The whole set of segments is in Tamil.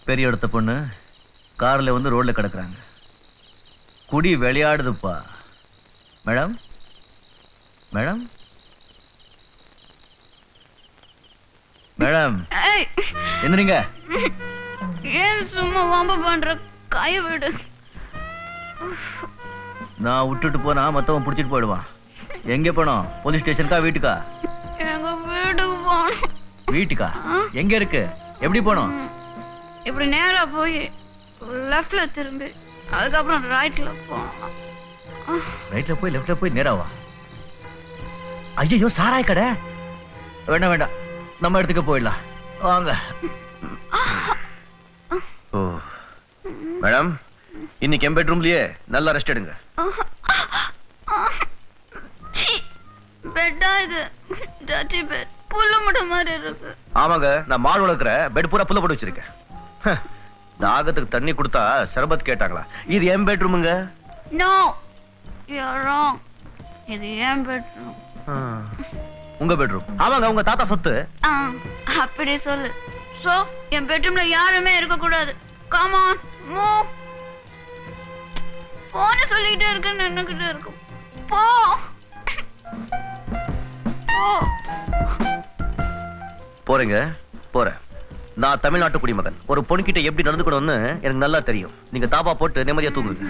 பெரிய இடத்த பொண்ணு கார்ல வந்து ரோட்ல கிடக்குறாங்க. குடி விளையாடுதுப்பா. மேடம் மேடம் மேடம் எந்திரிங்க. ஏன் சும்மா வம்பு பண்ற? கை விடு. நான் விட்டுட்டு போனா மத்தவன் புடிச்சிட்டு போயிடுவான். எங்க போனோம்? போலீஸ் ஸ்டேஷனுக்கா வீட்டுக்கா? எங்க வீட்டுக்கு போகணும். வீட்டுக்கா? எங்க இருக்கு? எப்படி போனோம்? இப்படி நேரா போய் லெஃப்ட்ல திரும்பி அதுக்கப்புறம் ரைட்ல போகணும். ரைட்ல போய் லெஃப்ட்ல போய் நேராவா? ஐயோ சாராய் கடை. வேண்டாம் வேண்டாம், நம்ம இடத்துக்கு போயிடலாம் வாங்க. ஓ மேடம், இன்னைக்கு என் பெட்ரூம்லயே நல்லா ரெஸ்ட் எடுங்க. பெட்டா இது? டர்ட்டி பெட், புல்ல முட்டை மாதிரி இருக்கு. ஆமாங்க, நான் மாடு வளர்க்குற பெட் பூரா புல்ல போட்டு வச்சிருக்கேன். தாகத்துக்கு தண்ணி கொடுத்தா சர்பத் கேட்டாங்களா? இது என் பெட்ரூமுங்க. No, you are wrong. இது என் பெட்ரூம். உங்க பெட்ரூம்? ஆமாங்க, உங்க தாத்தா சொத்து. அப்படி சொல்லு. சோ என் பெட்ரூம்ல யாருமே இருக்க கூடாது. Come on, move. போன சொல்லிட்டே இருக்கேன்னு நின்னுக்கிட்டே இருக்கும். போ போ. போறேங்க, போறேன். நான் தமிழ்நாட்டு குடிமகன். ஒரு பொண்ணுகிட்ட எப்படி நடந்துக்கணும்னு எனக்கு நல்லா தெரியும். நீங்க தாப்பா போட்டு நிம்மதியா தூங்குங்க.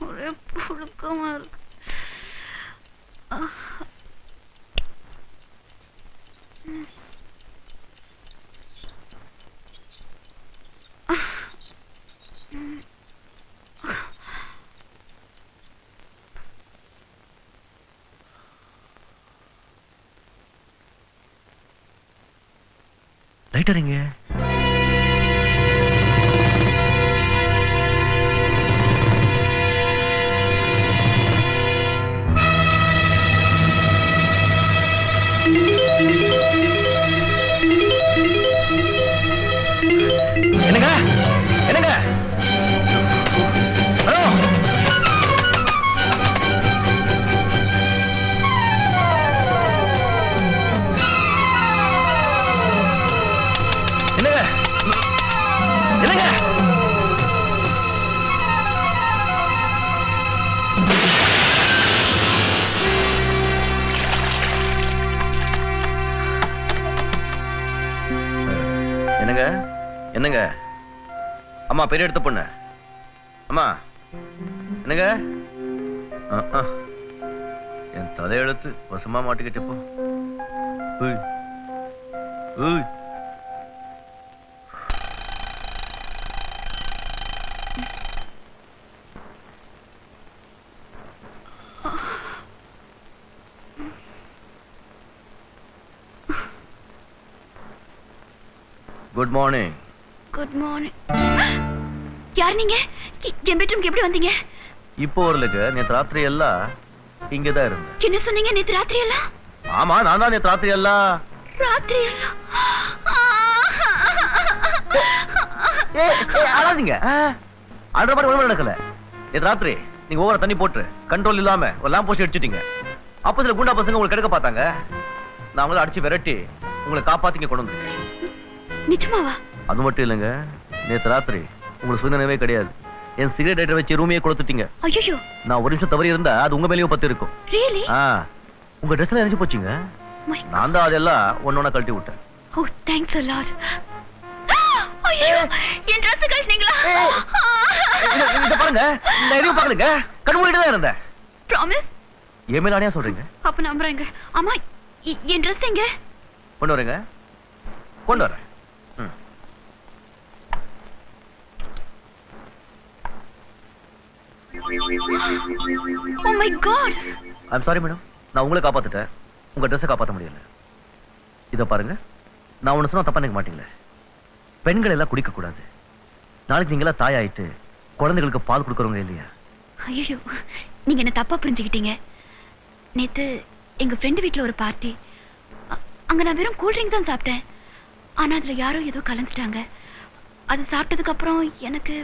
ஒரே புழுக்கமா இருக்கு. ரைட்டரிங்க. என்னங்க என்னங்க? ஹலோ, என்னங்க என்னங்க? என்னங்க என்னங்க? அம்மா பெரிய எடுத்த பொண்ணு. அம்மா என்னங்க? என் தலையெழுத்து வசமா மாட்டிக்கிட்டு போ. Good morning. Good morning. யார் நீங்க? என் பெட்ரூம்க்கு எப்படி வந்தீங்க? இப்போ வரலுக்கு நேற்று ராத்திரி எல்லாம் இங்கதான் இருந்தேன். என்ன சொன்னீங்க? நேற்று ராத்திரி எல்லாம்? ஆமா, நான் தான் நேற்று ராத்திரி எல்லாம். ராத்திரி எல்லாம்? அழாதீங்க. அழுற மாதிரி ஒழுங்கு நடக்கல. நேற்று ராத்திரி நீங்க ஓவர தண்ணி போட்டு கண்ட்ரோல் இல்லாம ஒரு லேம்ப் போஸ்ட் அடிச்சிட்டீங்க. அப்ப சில குண்டா பசங்க உங்களுக்கு கெடுக்க பார்த்தாங்க. நான் உங்களை அடிச்சு விரட்டி உங்களை காப்பாத்திங்க கொண்டு வந்து. நிஜமாவா? அது மட்டும் இல்லைங்க, நேற்று ராத்திரி உங்களுக்கு சுயநினைவே கிடையாது. என் சிகரெட் லைட்டர் வச்சு ரூமையே கொடுத்துட்டீங்க. ஐயோ, நான் ஒரு நிமிஷம் தவறி இருந்தா அது உங்க மேலேயும் பத்து இருக்கும். ரியலி? உங்க ட்ரெஸ்ல எரிஞ்சு போச்சுங்க. நான் தான் அதெல்லாம் ஒன்னொன்னா கழட்டி விட்டேன். ஓ, தேங்க்ஸ் a lot. ஐயோ, என் Dress கழட்டினீங்களா? இத பாருங்க, நான் எதையும் பார்க்கலங்க. கண் மூடிட்டு தான் இருந்தேன். ப்ராமிஸ்? ஏன் மேல ஆணையா சொல்றீங்க? அப்ப நம்புறேங்க. அம்மா, என் Dress எங்க? கொண்டு வரேங்க, கொண்டு வரேன். Oh my god. I'm sorry madam. நான் உங்களை காப்பாத்திட்டேன், உங்க ட்ரெஸ்ஸை காப்பாற்ற முடியல. இதை பாருங்க, நான் ஒன்று சொன்னா தப்பா நினைக்க மாட்டீங்களே. பெண்கள் எல்லாம் குடிக்க கூடாது. நாளைக்கு நீங்க எல்லாம் தாயாயிட்டு குழந்தைகளுக்கு பால் கொடுக்கறவங்க இல்லையா? ஐயோ, நீங்க என்ன தப்பா புரிஞ்சுக்கிட்டீங்க. நேத்து எங்க ஃப்ரெண்டு வீட்டுல ஒரு பார்ட்டி. அங்க நான் வெறும் கூல் ட்ரிங்க் தான் சாப்பிட்டேன். ஆனா அதுல யாரோ ஏதோ கலந்துட்டாங்க. அது சாப்பிட்டதுக்கு அப்புறம் எனக்கு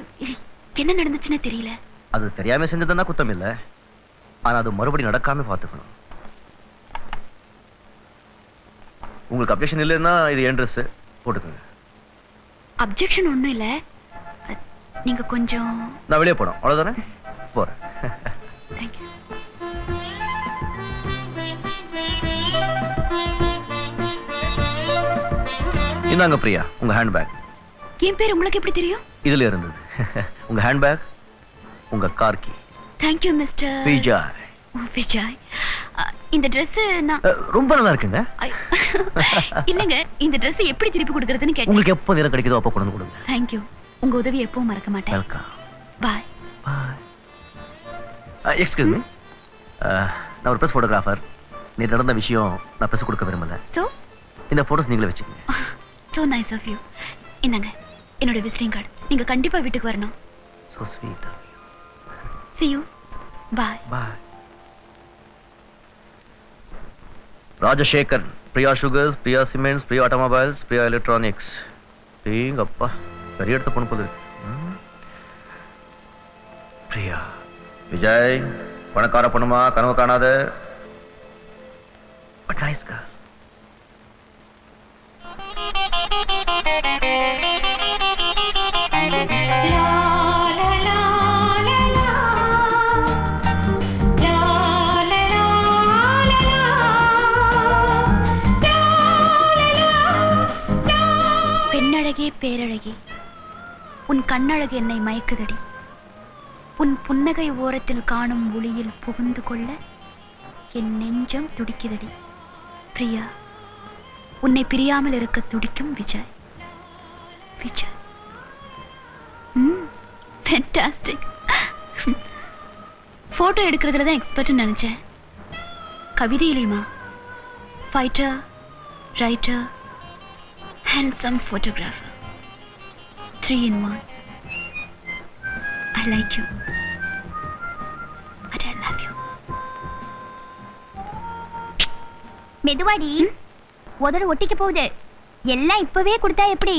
என்ன நடந்துச்சுன்னு தெரியல. அது தெரியாம செஞ்சதுன்னா குத்தம் இல்ல. ஆனா அது மறுபடியும் நடக்காம பாத்துக்கணும். உங்களுக்கு அப்ஜெக்ஷன் இல்லைன்னா இது என் ட்ரெஸ் போட்டுக்கோங்க. அப்ஜெக்ஷன் ஒண்ணும் இல்ல. நீங்க கொஞ்சம் நான் வெளியே போறோம், அவ்வளவுதானே? போறேன். தேங்க்யூ. இந்தாங்க பிரியா, உங்க ஹேண்ட்பேக். என் பேர் உங்களுக்கு எப்படி தெரியும்? இதுல இருந்தது. உங்க ஹேண்ட்பேக், உங்க car key. Thank you mister Vijay. Vijay. இந்த Dress நான் ரொம்ப நல்லா இருக்குங்க. இல்லங்க, இந்த Dress எப்படி திருப்பி கொடுக்கறதுன்னு கேட்டேன். உங்களுக்கு எப்போ நேரம் கிடைக்குதோ அப்போ கொண்டு வந்து கொடுங்க. தேங்க்யூ. உங்க உதவி எப்பவும் மறக்க மாட்டேன். Welcome. Bye. Bye. Excuse me. நான் ஒரு பிரஸ் போட்டோகிராஃபர். நீ நடந்த விஷயம் நான் பிரஸ் கொடுக்க விரும்பல. சோ இந்த போட்டோஸ் நீங்களே வச்சுக்கோங்க. so nice of you. இந்தாங்க என்னோட விசிட்டிங் கார்டு. நீங்க கண்டிப்பா வீட்டுக்கு வரணும். So sweet of you. see you. bye. Bye. Rajasekar, Priya sugars, Priya cements, Priya automobiles, Priya electronics. அப்பா பெரிய இடத்த பொண்ணு போகுது. பிரியா. விஜய் பணக்கார பொண்ணுமா, கனவு காணாத. But nice girl. பெண்ணழகே பேரழகே, உன் கண்ணழகு என்னை மயக்குதடி. உன் புன்னகை ஓரத்தில் காணும் ஒளியில் புகுந்து கொள்ள என் நெஞ்சம் துடிக்குதடி. பிரியா, உன்னை பிரியாமல் இருக்க துடிக்கும் விஜய். விஜய். ஃபேண்டாஸ்டிக். போட்டோ எடுக்கிறதுல தான் எக்ஸ்பர்ட்னு நினைச்சேன். கவிதையிலையுமா? Fighter, writer, handsome photographer. 3 in 1. I like you. But I love you. மெதுவாடி, உதடு ஒட்டிக்க போகுது. எல்லாம் இப்பவே கொடுத்தா எப்படி?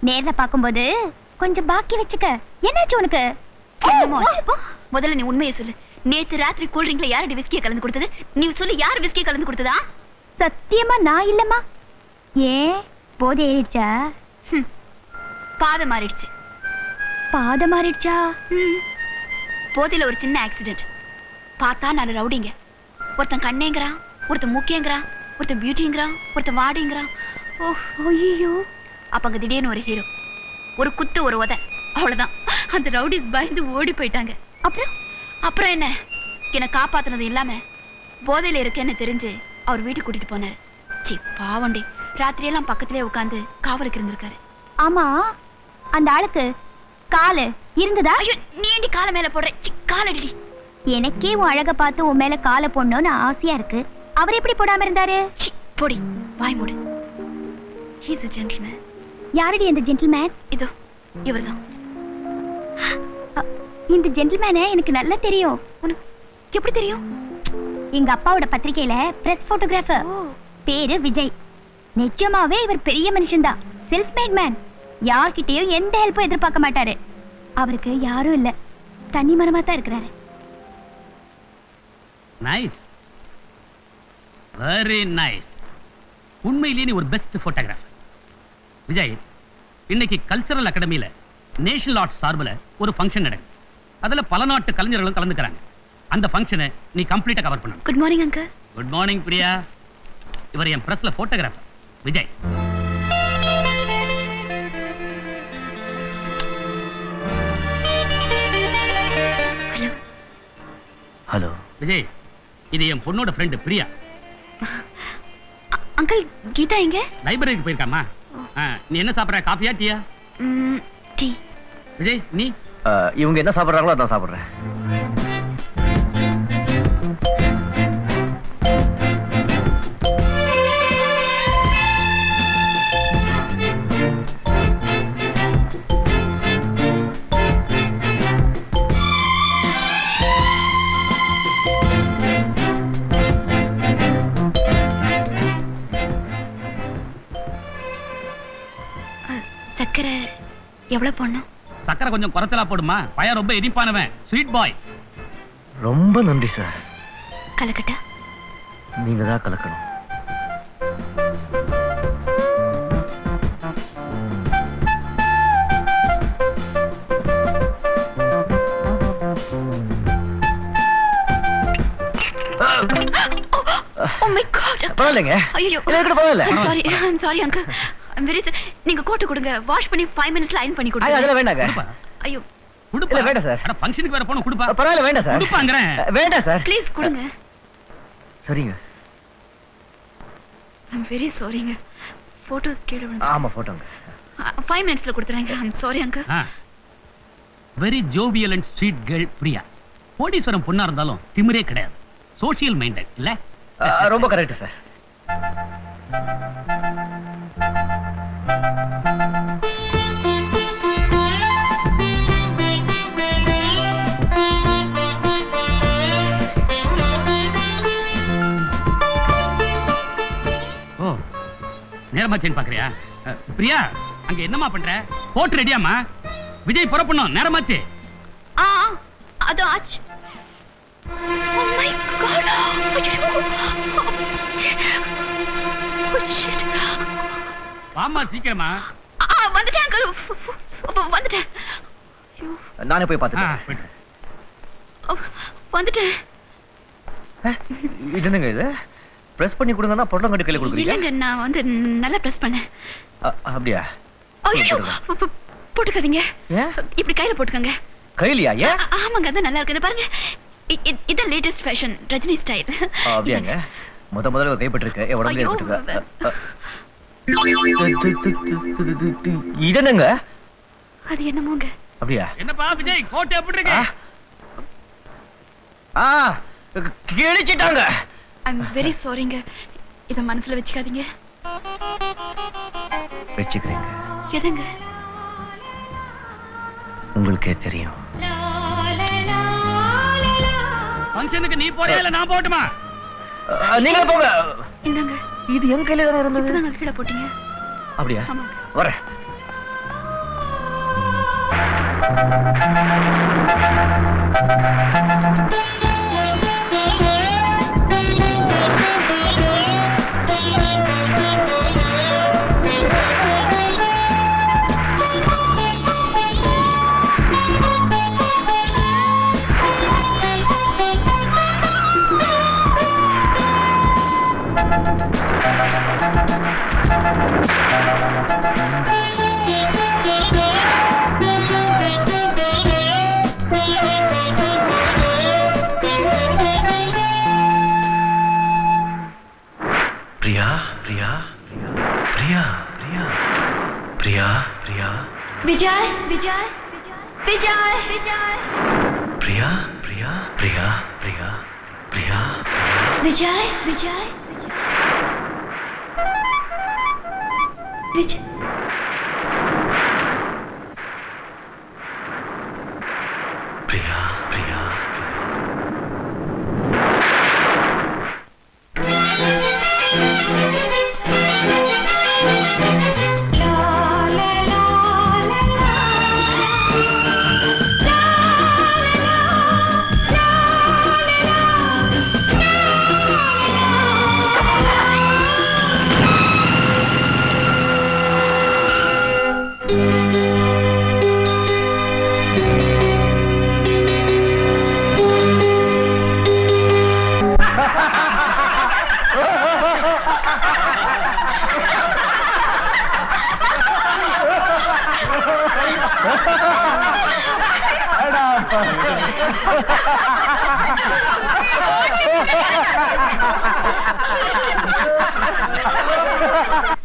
நேர்ல பாக்கும்போது கொஞ்சம் பாக்கி வச்சுக்க. என்னாச்சு உனக்கு? என்னமோ ஆச்சு. முதல்ல நீ உண்மையை சொல்லு. நேத்து ராத்திரி கூல் ட்ரிங்க்ல யாரடி விஸ்கியை கலந்து கொடுத்தது? நீ சொல்லு, யார் விஸ்கியை கலந்து கொடுத்ததா? சத்தியமா நான் இல்லம்மா. ஏன் போதை ஏறிடுச்சா? பாதம் மாறிடுச்சு. பாதம் மாறிடுச்சா? போதையில ஒரு சின்ன ஆக்சிடென்ட். பார்த்தா 4 ரவுடிங்க. ஒருத்தன் கண்ணேங்கிறான், ஒருத்தன் மூக்கேங்கிறான், ஒருத்தன் பியூட்டிங்கிறான், ஒருத்தன் வாடிங்கிறான். ஓ ஐயோ. அப்ப அங்க திடீர்னு ஒரு ஹீரோ. ஒரு குத்து, ஒரு உதை, அவ்வளவுதான். அந்த ரவுடிஸ் பயந்து ஓடி போயிட்டாங்க. அப்புறம் என்ன, என்னை காப்பாத்துனது இல்லாம போதையில இருக்கேன்னு தெரிஞ்சு அவர் வீட்டுக்கு கூட்டிட்டு போனாரு. சி பாவண்டி, ராத்திரியெல்லாம் பக்கத்திலே உட்காந்து காவலுக்கு இருந்திருக்காரு. ஆமா, அந்த ஆளுக்கு காலு இருந்ததா? ஐயோ, நீ ஏண்டி காலை மேல போடுற? சி காலடி. எனக்கே உன் அழக பார்த்து உன் மேல காலை போடணும்னு ஆசையா இருக்கு. அவர் எப்படி போடாம இருந்தாரு? C Bodi, why mood. He's a gentleman. யாரடி அந்த ஜென்டில்மேன்? இதோ இவர்தான். இந்த ஜென்டில்மேனை எனக்கு நல்லா தெரியும். உனக்கு எப்படி தெரியும்? எங்க அப்பாவோட பத்திரிக்கையில பிரஸ் போட்டோகிராஃபர். பேரு விஜய். நிஜமாவே இவர் பெரிய மனுஷன்தான். Self mat man. யார்கிட்டயும் எந்த ஹெல்ப்பும் எதிர்பார்க்க மாட்டாரு. அவருக்கு யாரும் இல்ல, தனி மரமா தான் இருக்கிறாரு. Nice, very nice. உண்மையிலேயே நீ ஒரு பெஸ்ட் போட்டோகிராஃபர். விஜய், இன்னைக்கு கல்ச்சரல் அகாடமியில நேஷனல் ஆர்ட்ஸ் சார்பில் ஒரு ஃபங்க்ஷன் நடக்குது. அதுல பல நாட்டு கலைஞர்களும் கலந்துக்கிறாங்க. அந்த ஃபங்க்ஷனை நீ கம்ப்ளீட்டா கவர் பண்ணணும். Good morning uncle. Good morning Priya. இவர் என் பிரஸ்ல photographer Vijay. Hello. Hello Vijay, இது என் பொண்ணோட ஃப்ரெண்ட் பிரியா. அங்கிள், கீதா எங்க? லைப்ரரிக்கு போயிருக்காமா? நீ என்ன சாப்பிட்ற, காஃபியா டீயா? டீ. விஜய், நீ? இவங்க என்ன சாப்பிட்றாங்களோ அதான் சாப்பிட்றேன். சக்கரை எவ்வளவு போடணும்? சக்கரை கொஞ்சம் குறைச்சலா போடுமா, பையன் ரொம்ப இனிப்பானவன், ஸ்வீட் பாய். ரொம்ப நன்றி சார். கலக்கட்டா? நீங்க தான் கலக்கணும். பரவாயில்லைங்க. ஐயோ இல்ல இருக்கட்டும், பரவாயில்ல. I'm sorry uncle. I'm very நீங்க கோட் கொடுங்க. வாஷ் பண்ணி 5 மினிட்ஸ்ல அயர்ன் பண்ணி ஐயோ, கொடுங்க. அதெல்லாம் வேண்டாங்க. கொடுப்பா ஐயோ கொடுப்பா. இல்ல வேண்டாம் சார். அட ஃபங்க்ஷனுக்கு வேற போணும் கொடுப்பா. பரவாயில்ல வேண்டாம் சார். கொடுப்பாங்கறேன். வேண்டாம் சார். ப்ளீஸ் கொடுங்க. சரிங்க. ஐம் வெரி சாரிங்க. போட்டோஸ் கீழ விழுந்து. ஆமா போட்டோங்க. 5 மினிட்ஸ்ல கொடுத்துறேங்க. I'm sorry uncle. Very jovial and sweet girl Priya. கோடீஸ்வரம் பொண்ணா இருந்தாலும் திமிரே கிடையாது. சோஷியல் மைண்டட் இல்ல? ரொம்ப கரெக்ட் சார். ஓ நேரமாச்சேன்னு பாக்குறியா? பிரியா அங்க என்னமா பண்ற? போட்டு ரெடியாமா? விஜய் புறப்படணும், நேரமாச்சு. அது ஆச்சு. Oh my god. Shit. வாமா சீக்கிரமா. வந்துட்டேன் அங்கிள். வந்துட்டேன். ஐயோ நானே போய் பார்த்துட்டேன். போயிட்டு. வந்துட்டேன். இது என்னங்க இது? பிரஸ் பண்ணி கொடுங்கன்னா பொட்டலம் கட்டி கையில கொடுக்குறீங்க? இல்லங்க நான் வந்து நல்லா பிரஸ் பண்ணேன். அப்படியா? ஐயோ போட்டுக்காதீங்க. ஏன்? இப்படி கையில போட்டுக்கங்க. கையிலயா? ஏன்? ஆமாங்க அதான் நல்லா இருக்குது பாருங்க. இதான் லேட்டஸ்ட் ஃபேஷன் ரஜினி ஸ்டைல். அப்படியாங்க? முதல்ல கைப்பற்றிருக்கு. என் உடம்புல ஐயோ. ஏற்பட்டிருக்கு. இது என்னங்க? அது என்னமோங்க. அப்படியா? என்னப்பா விஜய் கோட் எப்படி இருக்கு? கிழிச்சிட்டாங்க. ஐம் வெரி சாரிங்க. இத மனசுல வச்சுக்காதீங்க. வச்சுக்கிறீங்க. எதுங்க? உங்களுக்கே தெரியும். ஃபங்க்ஷனுக்கு நீ போறியா இல்ல நான் போட்டுமா? நீங்க போங்க. இந்தாங்க. இது என் கையில தானே இருந்தது. இப்பதாங்க கீழே போட்டீங்க. அப்படியா? ஆமாங்க. வரேன். பிரியா பிரியா பிரியா பிரியா பிரியா பிரியா விஜய் விஜய் விஜய் விஜய் பிரியா பிரியா பிரியா பிரியா பிரியா விஜய் விஜய் விஜய் பிரியா பிரியா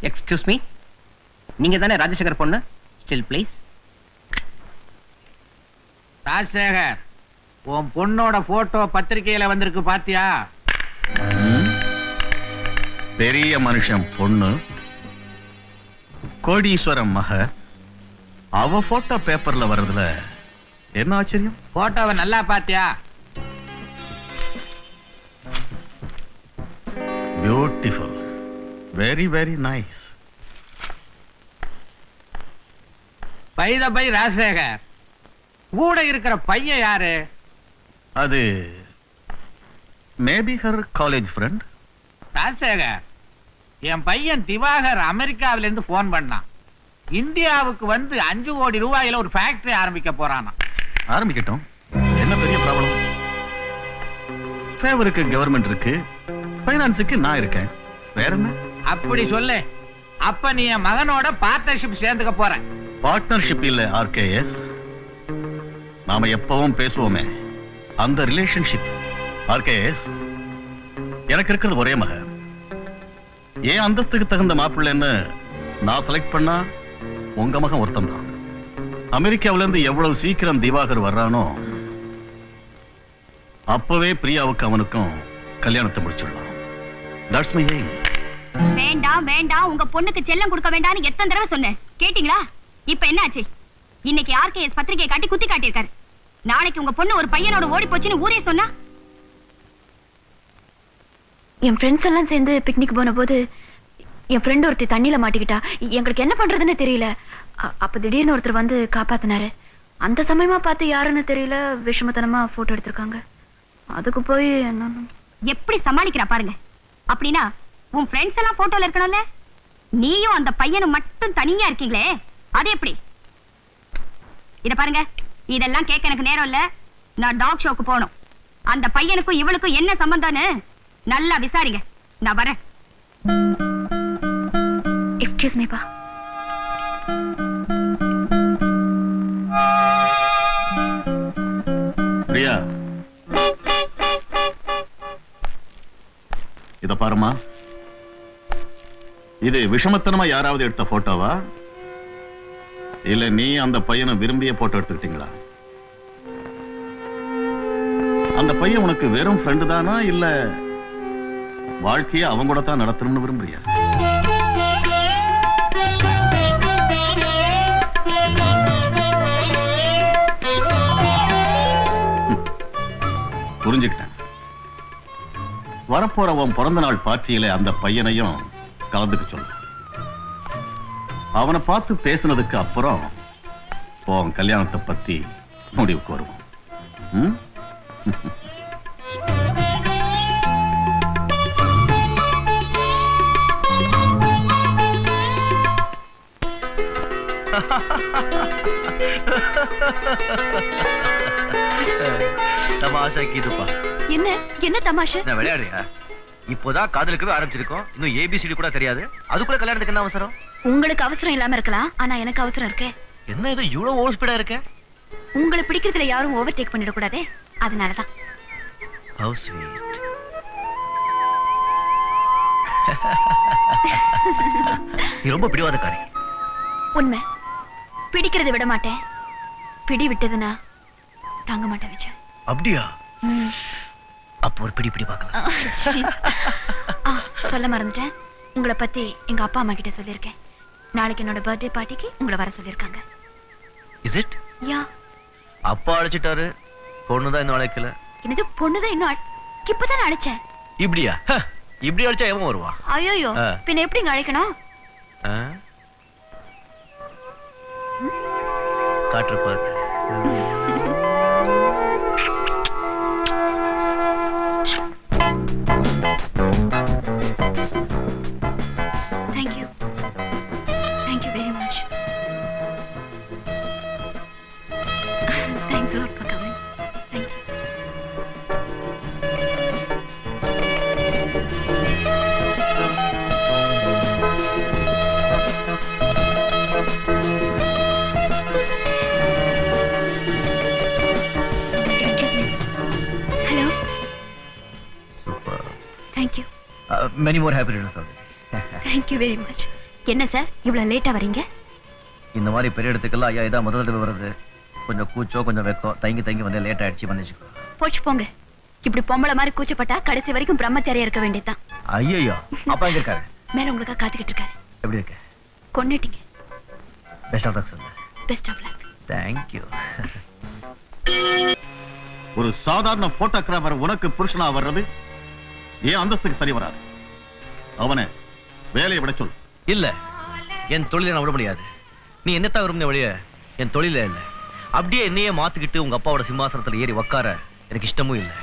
எக்ஸ்கியூஸ் மீ, நீங்க தானே ராஜசேகர் பொண்ணு? Still please. ராஜசேகர், உன் பொண்ணோட போட்டோ பத்திரிகையில வந்திருக்கு பாத்தியா? பெரிய மனுஷன் பொண்ணு, கோடீஸ்வரம் மக, அவ போட்டோ பேப்பர்ல வர்றதுல என்ன ஆச்சரியம்? போட்டோவை நல்லா பாத்தியா? Beautiful, very very nice. Bye Rajasekhar, கூட இருக்கிற பையன் யாரு? அது maybe her college friend. Rajasekhar, என் பையன் திவாகர் அமெரிக்காவில இருந்து போன் பண்ணான். இந்தியாவுக்கு வந்து 5 கோடி ரூபாயில ஒரு ஃபேக்டரி ஆரம்பிக்க போறானா. ஆரம்பிக்கட்டும், என்ன பெரிய ப்ராப்ளம்? ஃபேவருக்கு கவர்மெண்ட் இருக்கு, ஃபைனான்ஸுக்கு நான் இருக்கேன். வேற என்ன? அப்படி சொல்லு. அப்ப நீ என் மகனோட பார்ட்னர்ஷிப் சேர்ந்துக்க போற. பார்ட்னர்ஷிப் இல்ல ஆர்கேஎஸ், நாம எப்பவும் பேசுவோமே அந்த ரிலேஷன்ஷிப். ஆர்கேஎஸ், எனக்கு இருக்கிறது ஒரே மகன். ஏன் அந்தஸ்துக்கு தகுந்த மாப்பிள்ளைன்னு நான் செலக்ட் பண்ணா உங்க மகன் ஒருத்தன் தான். அமெரிக்காவில இருந்து எவ்வளவு சீக்கிரம் திவாகர் வர்றானோ அப்பவே பிரியாவுக்கு அவனுக்கும் கல்யாணத்தை முடிச்சிடலாம். That's my aim. வேண்டாம் வேண்டாம், உங்க பொண்ணுக்கு செல்லம் கொடுக்க வேண்டாம்னு எத்தனை தடவை சொன்னேன், கேட்டீங்களா? இப்ப என்ன ஆச்சு? இன்னைக்கு ஆர்கேஎஸ் பத்திரிகை காட்டி குத்தி காட்டியிருக்காரு. நாளைக்கு உங்க பொண்ணு ஒரு பையனோட ஓடி போச்சுன்னு ஊரே சொன்னா? என் ஃப்ரெண்ட்ஸ் எல்லாம் சேர்ந்து பிக்னிக் போன போது என் ஃப்ரெண்ட் ஒருத்தி தண்ணியில மாட்டிக்கிட்டா. எங்களுக்கு என்ன பண்றதுன்னு தெரியல. அப்ப திடீர்னு ஒருத்தர் வந்து காப்பாத்தினாரு. அந்த சமயமா பார்த்து யாருன்னு தெரியல, விஷமத்தனமா போட்டோ எடுத்திருக்காங்க. அதுக்கு போய் எப்படி சமாளிக்கிறா பாருங்க. அப்படின்னா உன் ஃப்ரெண்ட்ஸ் எல்லாம் போட்டோல இருக்கணும்ல, நீயும் அந்த பையனும் மட்டும் தனியா இருக்கீங்களே, அது எப்படி? இத பாருங்க, இதெல்லாம் கேட்க எனக்கு நேரம் இல்ல. நான் டாக் ஷோக்கு போகணும். அந்த பையனுக்கும் இவளுக்கும் என்ன சம்பந்தம்னு நல்லா விசாரிங்க. நான் வரேன். எக்ஸ்கியூஸ் மீ பா. பிரியா, இத பாருமா. இது விஷமத்தனமா யாராவது எடுத்த போட்டோவா இல்ல நீ அந்த பையனை விரும்பிய போட்டோ எடுத்துக்கிட்டீங்களா? அந்த பையன் உனக்கு வெறும் ஃப்ரெண்டு தானா இல்ல வாழ்க்கைய அவங்க கூட தான் நடத்தணும்னு விரும்புறியா? புரிஞ்சுக்கிட்டேன். வரப்போற உன் பிறந்த நாள் பார்ட்டியில அந்த பையனையும் கலந்துக்க சொல்லு. அவனை பார்த்து பேசினதுக்கு அப்புறம் உன் கல்யாணத்தை பத்தி முடிவுக்கு வருவோம். ம்? தமாஷா கீதுப்பா. என்ன என்ன தமாஷா? நான் விளையாடுறியா? இப்போதான் காதலுக்கவே ஆரம்பிச்சிருக்கோம். இன்னும் ஏபிசிடி கூட தெரியாது. அதுக்குள்ள கல்யாணத்துக்கு என்ன அவசரம்? உங்களுக்கு அவசரம் இல்லாம இருக்கலாம், ஆனா எனக்கு அவசரம் இருக்கே. என்ன இது இவ்வளவு ஓவர் ஸ்பீடா இருக்க? உங்களை பிடிக்கிறதுல யாரும் ஓவர் டேக் பண்ணிட கூடாதே, அதனாலதான். How sweet. நீ ரொம்ப பிடிவாதக்காரி. உண்மை. பிடிக்கிறத விட மாட்டேன், பிடி விட்டதுன்னா தாங்க மாட்டேன் விஜய். அப்படியா? அப்போ ஒரு பிடி பிடி பார்க்கலாம். சொல்ல மறந்துட்டேன், உங்களை பத்தி எங்க அப்பா அம்மா கிட்ட சொல்லியிருக்கேன். நாளைக்கு என்னோட பர்த்டே பார்ட்டிக்கு உங்களை வர சொல்லியிருக்காங்க. Is it? யா. அப்பா அழைச்சிட்டாரு, பொண்ணுதான் இன்னும் அழைக்கல. என்னது பொண்ணுதான் இன்னும் இப்பதான் அழைச்சேன். இப்படியா? இப்படி அழைச்சா எவன் வருவா? ஐயோ, பின்ன எப்படிங்க அழைக்கணும்? காற்று பார்த்து. Thank you. Thank you very much. Thanks a lot for coming. Thanks. Excuse me. Hello. Super. Thank you. Many more happy returns of the day. Thank you very much. என்ன சார் இவ்வளவு லேட்டா வரீங்க? இந்த மாதிரி பெரிய இடத்துக்கெல்லாம் ஐயா இதான் முதல் தடவை வருது. கொஞ்சம் கூச்சோ கொஞ்சம் வெக்கம், தங்கி வந்து லேட் ஆயிடுச்சு, மன்னிச்சுக்கோ. போச்சு போங்க. இப்படி பொம்பளை மாதிரி கூச்சப்பட்டா கடைசி வரைக்கும் பிரம்மச்சாரியா இருக்க வேண்டியதுதான். ஐயோ, அப்பா எங்க இருக்காரு? மேல உங்களுக்கா காத்துக்கிட்டு இருக்காரு. எப்படி இருக்க? கொன்னுட்டீங்க. பெஸ்ட் ஆஃப் லக் சொல்லுங்க. Best of luck. Thank you. ஒரு சாதாரண போட்டோகிராஃபர் உனக்கு புருஷனா வர்றது ஏன் அந்தஸ்துக்கு சரி வராது. அவனை வேலையை விட சொல். இல்ல, என் தொழிலை நான் விட முடியாது. நீ என்னத்தான் விரும்பின வழிய என் தொழில இல்ல. அப்படியே என்னையே மாத்திக்கிட்டு உங்க அப்பாவோட சிம்மாசனத்துல ஏறி உட்கார எனக்கு இஷ்டமும் இல்லை.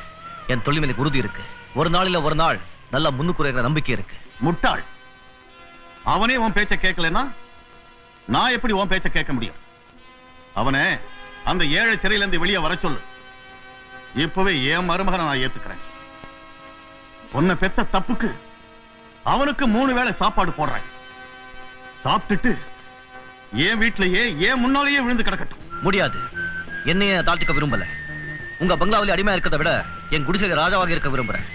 என் தொழில் எனக்கு உறுதி இருக்கு. ஒரு நாள் இல்ல ஒரு நாள் நல்லா முன்னுக்குறைகிற நம்பிக்கை இருக்கு. முட்டாள், அவனே உன் பேச்ச கேட்கலன்னா நான் எப்படி உன் பேச்ச கேட்க முடியும்? அவனை அந்த ஏழை சிறையில இருந்து வெளியே வர சொல்லு. இப்பவே என் மருமகனை நான் ஏத்துக்கிறேன். உன்னை பெத்த தப்புக்கு அவனுக்கு 3 வேளை சாப்பாடு போடுறேன். சாப்பிட்டுட்டு என் வீட்டிலேயே என் முன்னாலேயே விழுந்து கிடக்கட்டும். முடியாது. என்னைய தாழ்த்திக்க விரும்பல. உங்க பங்களாவிலே அடிமையா இருக்கிறத விட என் குடிசையில ராஜாவாக இருக்க விரும்புறேன்.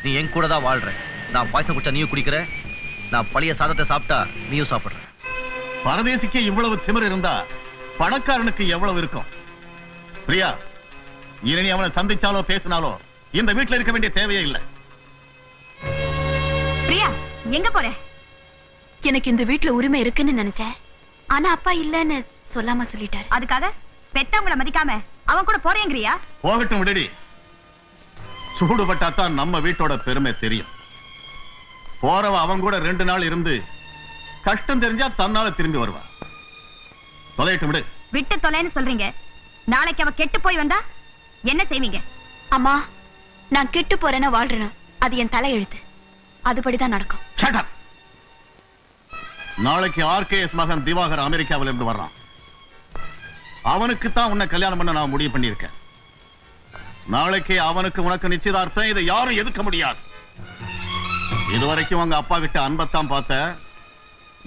நீ என் கூட தான் வாழ்ற. நான் பாயசம் குடிச்சா நீயும் குடிக்கிற. நான் பழைய சாதத்தை சாப்பிட்டா நீயும் சாப்பிடுற. பரதேசிக்கு இவ்வளவு திமிர் இருந்தா பணக்காரனுக்கு எவ்வளவு இருக்கும்? பிரியா, இனி அவனை சந்திச்சாலோ பேசினாலோ இந்த வீட்டுல இருக்க வேண்டிய தேவையே இல்லை. பிரியா, எங்க போற? எனக்கு இந்த வீட்ல உரிமை இருக்குன்னு நினைச்சேன். ஆனா அப்பா இல்லன்னு சொல்லாம சொல்லிட்டாரு. அதுக்காக பெத்தவங்கள மதிக்காம அவன் கூட போறேங்கறியா? போகட்டும் விடுடி. சூடுபட்டாத்தான் நம்ம வீட்டோட பெருமை தெரியும். போறவ அவன் கூட 2 நாள் இருந்து கஷ்டம் தெரிஞ்சா தன்னால திரும்பி வருவா. தொலையட்டும் விடு. விட்டு தொலைன்னு சொல்றீங்க. நாளைக்கு அவ கெட்டு போய் வந்தா என்ன செய்வீங்க? அம்மா, நான் கெட்டு போறேன்னா வாழ்றேனா அது என் தலையெழுத்து. அதுபடிதான் நடக்கும். Shut up. நாளைக்கு ஆர்கேஎஸ் மகன் திவாகர் அமெரிக்காவில இருந்து வர்றான். அவனுக்கு தான் உன்னை கல்யாணம் பண்ண நான் முடிவு பண்ணியிருக்கேன். நாளைக்கு அவனுக்கு உனக்கு நிச்சயதார்த்தம். இதை யாரும் எதுக்க முடியாது. இதுவரைக்கும் உங்க அப்பா கிட்ட அன்பத்தான் பார்த்த,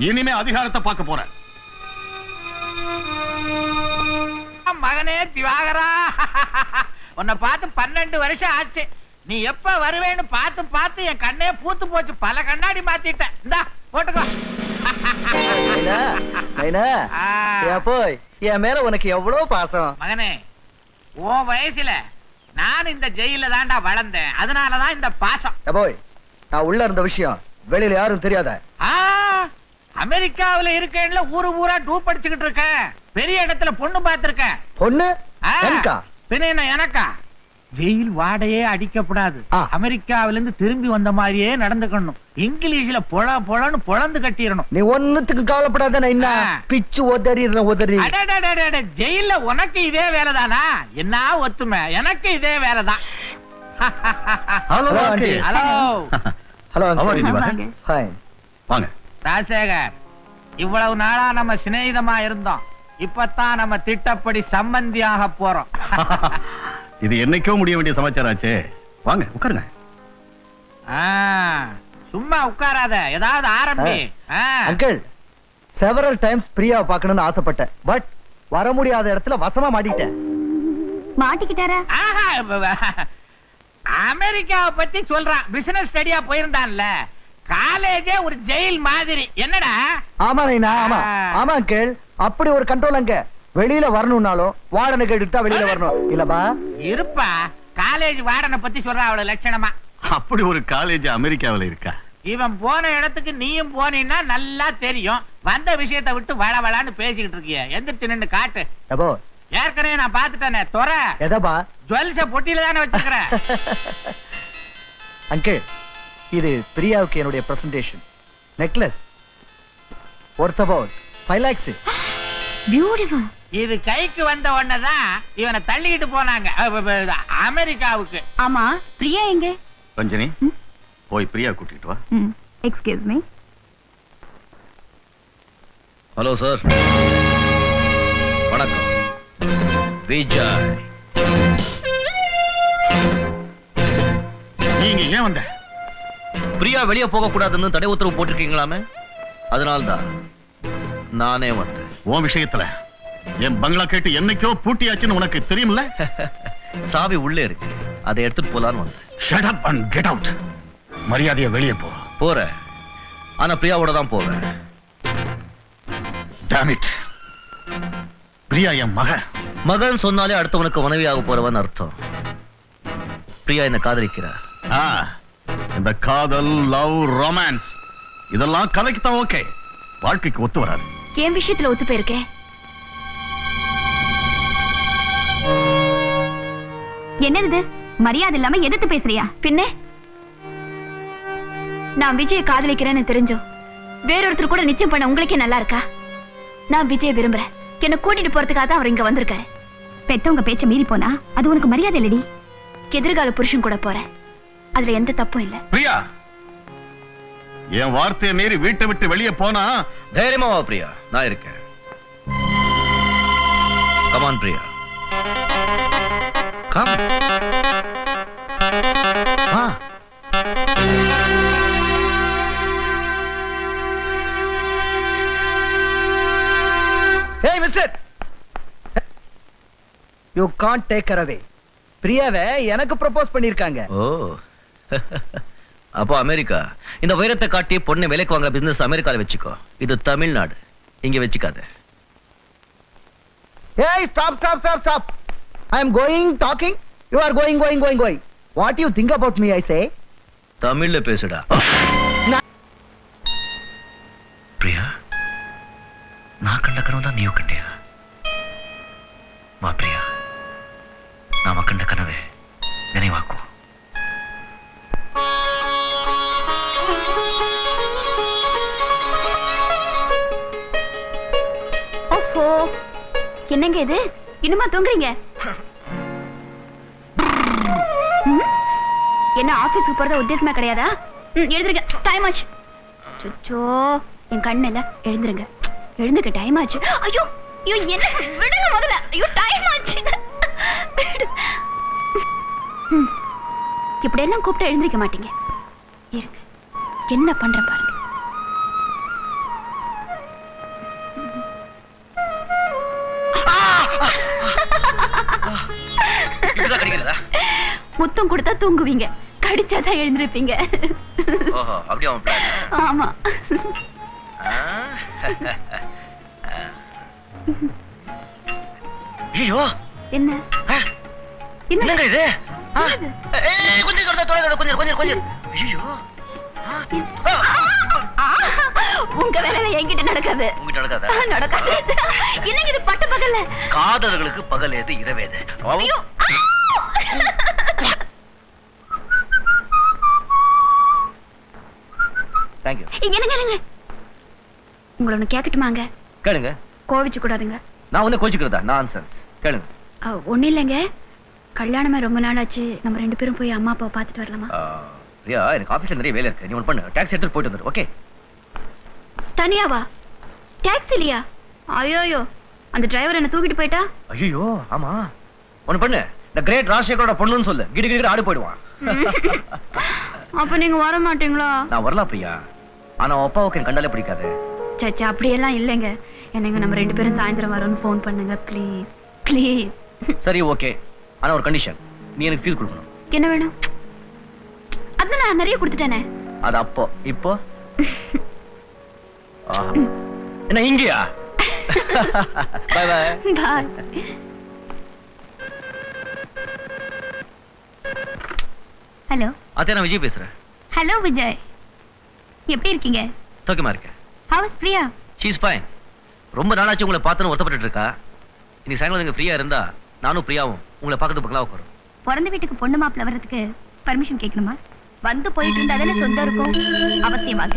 இனிமே அதிகாரத்தை பார்க்க போற. மகனே திவாகரா, உன்னை பார்த்து 12 வருஷம் ஆச்சு. நீ எப்ப வருவேன்னு பார்த்து பார்த்து என் கண்ணே பூத்து போச்சு. பல கண்ணாடி மாத்திட்டேன். இந்தா போட்டுக்கோ. போய் என் மேல உனக்கு எவ்வளவு பாசம். மகனே, உன் வயசுல நான் இந்த ஜெயில தாண்டா வளர்ந்தேன். அதனாலதான் இந்த பாசம். போய் நான் உள்ள இருந்த விஷயம் வெளியில யாரும் தெரியாத. அமெரிக்காவில இருக்கேன்ல ஊரு ஊரா டூப் அடிச்சுக்கிட்டு இருக்கேன். பெரிய இடத்துல பொண்ணு பார்த்திருக்கேன். பொண்ணு எனக்கா? பின்ன என்ன எனக்கா? வெயில் வாடையே அடிக்கப்படாது. அமெரிக்காவில இருந்து திரும்பி வந்த மாதிரியே நடந்துக்கணும். இங்கிலீஷ்ல பொல பொலன்னு பொழந்து கட்டிடணும். நீ ஒண்ணுத்துக்கு கவலைப்படாத. நான் என்ன பிச்சு உதறி. ஜெயில உனக்கு இதே வேலைதானா? என்ன ஒத்துமை, எனக்கு இதே வேலைதான். Hello hello hello. ஃபைன். வாங்க ராஜசேகர், இவ்வளவு நாளா நம்ம சிநேகிதமா இருந்தோம். இப்பதான் நம்ம திட்டப்படி சம்பந்தியாக போறோம். இது என்னைக்கோ முடிய வேண்டிய சமாச்சாரம் ஆச்சே. வாங்க உட்காருங்க. சும்மா உட்காராத, ஏதாவது ஆரம்பி. அங்கிள், செவரல் டைம்ஸ் பிரியாவை பார்க்கணும்னு ஆசைப்பட்டேன். பட் வர முடியாத இடத்துல வசமா மாட்டிட்டேன். மாட்டிக்கிட்டாரா? அமெரிக்காவை பத்தி சொல்றான். பிசினஸ் ஸ்டடியா போயிருந்தான்ல. காலேஜே ஒரு ஜெயில் மாதிரி. என்னடா? ஆமா நைனா, ஆமா ஆமா அங்கிள். அப்படி ஒரு கண்ட்ரோல் அங்க. வெளியில வரணும்னாலும் வார்டனை கேட்டுட்டு தான் வெளியில வரணும். இல்லப்பா இருப்பா. காலேஜ் வார்டனை பத்தி சொல்ற அவ்வளவு லட்சணமா. அப்படி ஒரு காலேஜ் அமெரிக்காவில இருக்கா? இவன் போன இடத்துக்கு நீயும் போனீன்னா நல்லா தெரியும். வந்த விஷயத்தை விட்டு வளவளான்னு பேசிக்கிட்டு இருக்கிய. எந்திரிச்சு நின்னு காட்டு. எப்போ? ஏற்கனவே நான் பாத்துட்டேனே. தொர எதப்பா? ஜுவல்ஸ பொட்டியில தானே வச்சிருக்கிறேன். அங்கிள், இது பிரியாவுக்கு என்னுடைய presentation. Necklace worth about 5 lakhs. Beautiful. இது கைக்கு வந்த உடனேதான் இவனை தள்ளிக்கிட்டு போனாங்க அமெரிக்காவுக்கு. ஆமா, பிரியா எங்க? ரஞ்சனி, போய் பிரியா கூட்டிட்டு வா. Excuse me. Hello sir. வணக்கம். விஜய். நீங்க ஏன் வந்த? பிரியா வெளியே போக கூடாதுன்னு தடை உத்தரவு போட்டிருக்கீங்களாமே, அதனால்தான் நானே வந்தேன். உன் விஷயத்துல என் பங்களா கேட்டு என்னைக்கோ பூட்டியாச்சுன்னு உனக்கு தெரியும்ல? சாவி உள்ளே இருக்கு, அதை எடுத்துட்டு போலான்னு வந்தேன். Shut up and get out. மரியாதையா வெளியே போ. போறேன், ஆனா பிரியாவோட தான் போவேன். Damn it. பிரியா என் மகன் சொன்னாலே அடுத்தவனுக்கு மனைவியாக போறவன் அர்த்தம். பிரியா என்ன காதலிக்கிறா. இந்த காதல், லவ், ரொமான்ஸ் இதெல்லாம் கதைக்கு தான் ஓகே, வாழ்க்கைக்கு ஒத்து வராது. என் விஷயத்துல ஒத்து போயிருக்கேன். என்னது மரியாதை இல்லாம எதிர்த்து பேசுறியா? பின்ன நான் விஜய காதலிக்கிறேன்னு தெரிஞ்சோ வேறொருத்தர் கூட நிச்சயம் பண்ண உங்களுக்கே நல்லா இருக்கா? நான் விஜய விரும்புறேன். என்ன கூட்டிட்டு போறதுக்காக தான் அவர் இங்க வந்திருக்காரு. பெத்தவங்க பேச்ச மீறி போனா அது உனக்கு மரியாதை இல்லடி. எதிர்கால புருஷன் கூட போறேன், அதுல எந்த தப்பும் இல்ல. பிரியா, என் வார்த்தையை மீறி வீட்டை விட்டு வெளியே போனா தைரியமா வா பிரியா, நான் இருக்கேன். Come on Priya, come. ஏய் mister, you can't take her away. பிரியாவை எனக்கு ப்ரப்போஸ் பண்ணிருக்காங்க. ஓ அப்போ அமெரிக்கா. இந்த வைரத்தை காட்டி பொண்ணு விலைக்கு வாங்குற பிசினஸ் அமெரிக்கால வச்சுக்கோ. இது தமிழ்நாடு, இங்க வச்சுக்காத. ஏய் stop stop stop stop. I am going talking, you are going going going going. What you think about me I say? தமிழ்ல பேசுடா. பிரியா, நான் கண்ட கனவு தான் நீயும் கண்டியா? வா பிரியா, நாம கண்ட கனவே நினைவாக்குவோம். ஓஹோ, என்னங்க இது? இன்னுமா தூங்குறீங்க? என்ன ஆபீஸ்க்கு போறத உத்தேசமா கிடையாதா? எழுந்திருங்க, டைம் ஆச்சு. சுச்சோ, என் கண்ணு இல்ல, எழுந்திருங்க. எழுந்துக்க, டைம் ஆச்சு. ஐயோ ஐயோ, என்ன விடுங்க முதல்ல. ஐயோ டைம் ஆச்சு. இப்படி எல்லாம் கூப்பிட்டு எழுந்திருக்க மாட்டீங்க. இருக்கு, என்ன பண்றேன் பாருங்க. முத்தம் கொடுத்தா தூங்குவீங்க, கடிச்சாதான் எழுந்திருப்பீங்க. ஓஹோ, அப்படியே அவன் பிளான். ஆமா. ஐயோ, என்ன என்னங்க இது? என்னது? ஏய், கொஞ்சம் கொஞ்சம் கொஞ்சம் கொஞ்சம். ஐயோ, உங்க வேலை என்கிட்ட நடக்காது. உங்ககிட்ட நடக்காதா? நடக்காது. என்னங்க இது பட்ட பகல்ல? காதலர்களுக்கு பகல் ஏது இரவு ஏது? ஐயோ. Thank you. என்னங்க உங்களை ஒண்ணு கேட்கட்டுமாங்க? கேளுங்க. கோவிச்சு கூடாதுங்க. நான் வந்து கோச்சிக்கிறதா? நான்சென்ஸ். கேளுங்க. ஒண்ணும் இல்லைங்க, கல்யாணமா ரொம்ப நாள் ஆச்சு. நம்ம 2 பேரும் போய் அம்மா அப்பாவை பார்த்துட்டு வரலாமா? பிரியா, எனக்கு ஆபீஸ்ல நிறைய வேலை இருக்கு. நீ ஒன்று பண்ணு, டாக்ஸி எடுத்துட்டு போயிட்டு வந்துரு. ஓகே? தனியாவா? டாக்ஸிலியா? ஐயோயோ, அந்த டிரைவர் என்ன தூக்கிட்டு போயிட்டா? ஐயோ, ஆமா. ஒன்று பண்ணு, இந்த கிரேட் ராஜசேகரோட பொண்ணுன்னு சொல்லு. கிடி கிடி ஆடு போயிடுவான். அப்ப நீங்க வர மாட்டீங்களா? நான் வரலாம் பிரியா, ஆனா அப்பாவுக்கு என் கண்டாலே பிடிக்காது. சச்சா, அப்படியெல்லாம் இல்லைங்க. என்னங்க, நம்ம 2 பேரும் சாயந்தரம் வரோம்னு ஃபோன் பண்ணுங்க ப்ளீஸ் ப்ளீஸ். சரி ஓகே, ஆனா ஒரு கண்டிஷன். நீ எனக்கு ஃபீஸ் கொடுக்கணும். என்ன வேணும்? அதான் நான் நிறைய கொடுத்துட்டேனே. அது அப்போ. இப்போ என்ன இங்கயா? Bye bye. பாய். ஹலோ. அத்தை, நான் விஜய் பேசுறேன். ஹலோ விஜய், எப்படி இருக்கீங்க? சௌக்கியமா இருக்கேன். How is Priya? She is fine. ரொம்ப நாளாச்சு உங்களை பார்த்துன்னு வருத்தப்பட்டு இருக்கா. இன்னைக்கு சாயங்காலம் நீங்க ஃப்ரீயா இருந்தா நானும் பிரியாவும் உங்களை பார்க்கறது பக்கலா உட்காரும். பிறந்த வீட்டுக்கு பொண்ணு மாப்பிள்ள வர்றதுக்கு பர்மிஷன் கேட்கணுமா? வந்து போயிட்டு இருந்தா தானே சொந்தம் இருக்கும். அவசியமாக